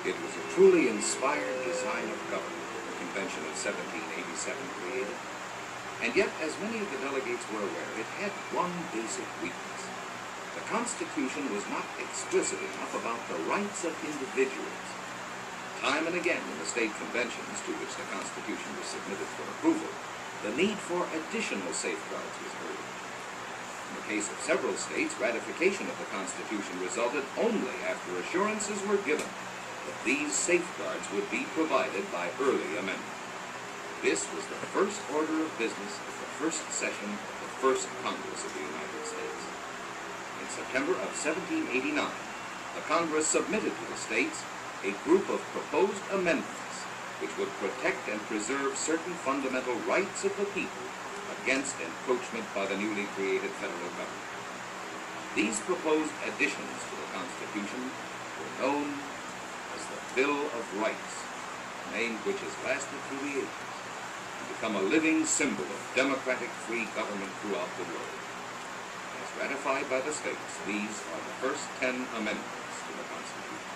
It was a truly inspired design of government that the Convention of 1787 created. And yet, as many of the delegates were aware, it had one basic weakness. The Constitution was not explicit enough about the rights of individuals. Time and again in the state conventions to which the Constitution was submitted for approval, the need for additional safeguards was urged. In the case of several states, ratification of the Constitution resulted only after assurances were given that these safeguards would be provided by early amendment. This was the first order of business of the first session of the First Congress of the United States. In September of 1789, the Congress submitted to the states a group of proposed amendments which would protect and preserve certain fundamental rights of the people against encroachment by the newly created federal government. These proposed additions to the Constitution were known as the Bill of Rights, a name which has lasted through the ages and become a living symbol of democratic free government throughout the world. As ratified by the states, these are the first 10 amendments to the Constitution.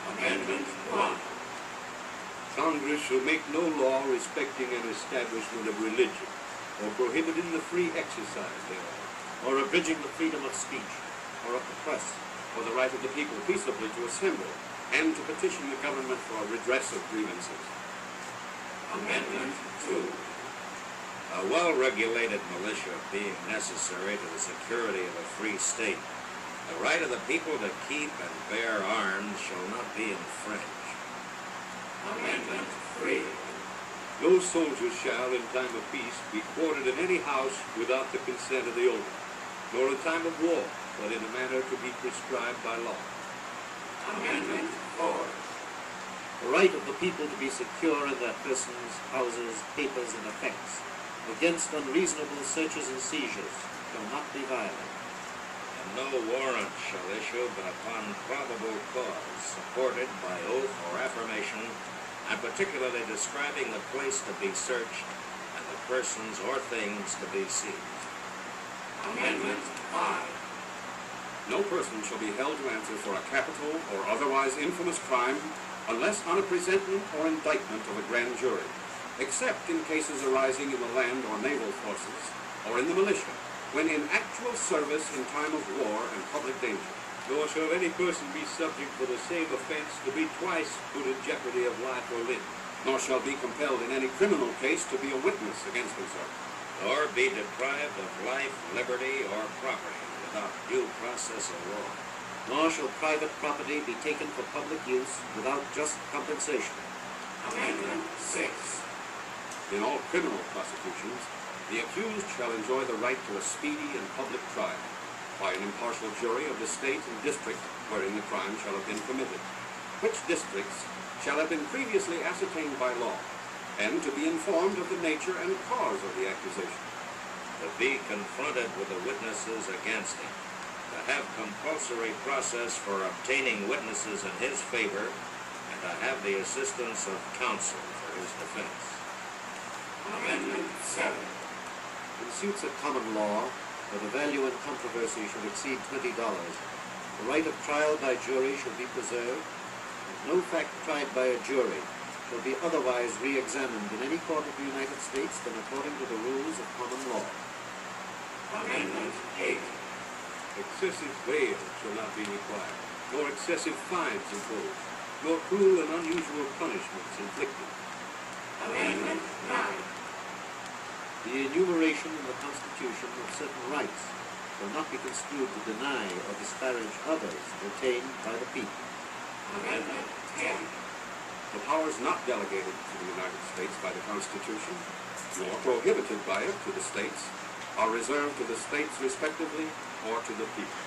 Amendment 1. Congress shall make no law respecting an establishment of religion, or prohibiting the free exercise thereof, or abridging the freedom of speech, or of the press, or the right of the people peaceably to assemble, and to petition the government for redress of grievances. Amendment 2. A well-regulated militia being necessary to the security of a free state, the right of the people to keep and bear arms shall not be infringed. Amendment 3. no soldier shall, in time of peace, be quartered in any house without the consent of the owner, nor in time of war, but in a manner to be prescribed by law. Amendment 4. The right of the people to be secure in their persons, houses, papers, and effects against unreasonable searches and seizures shall not be violated. And no warrant shall issue but upon probable cause, supported by oath or affirmation, and particularly describing the place to be searched and the persons or things to be seized. Amendment 5. No person shall be held to answer for a capital or otherwise infamous crime unless on a presentment or indictment of a grand jury, except in cases arising in the land or naval forces or in the militia, when in actual service in time of war and public danger. Nor shall any person be subject for the same offense to be twice put in jeopardy of life or limb. Nor shall be compelled in any criminal case to be a witness against himself. Or be deprived of life, liberty, or property without due process of law. Nor shall private property be taken for public use without just compensation. Amendment 6. In all criminal prosecutions, the accused shall enjoy the right to a speedy and public trial by an impartial jury of the state and district wherein the crime shall have been committed, which districts shall have been previously ascertained by law, and to be informed of the nature and cause of the accusation. To be confronted with the witnesses against him. To have compulsory process for obtaining witnesses in his favor, and to have the assistance of counsel for his defense. Amendment 7. In suits at common law, where the value in controversy should exceed $20, the right of trial by jury shall be preserved, and no fact tried by a jury shall be otherwise re-examined in any court of the United States than according to the rules of common law. Amendment 8. Excessive bail shall not be required, nor excessive fines imposed, nor cruel and unusual punishments inflicted. Amendment 9. The enumeration in the Constitution of certain rights shall not be construed to deny or disparage others retained by the people. Amendment 10. The powers not delegated to the United States by the Constitution, nor prohibited by it to the states, are reserved to the states respectively or to the people.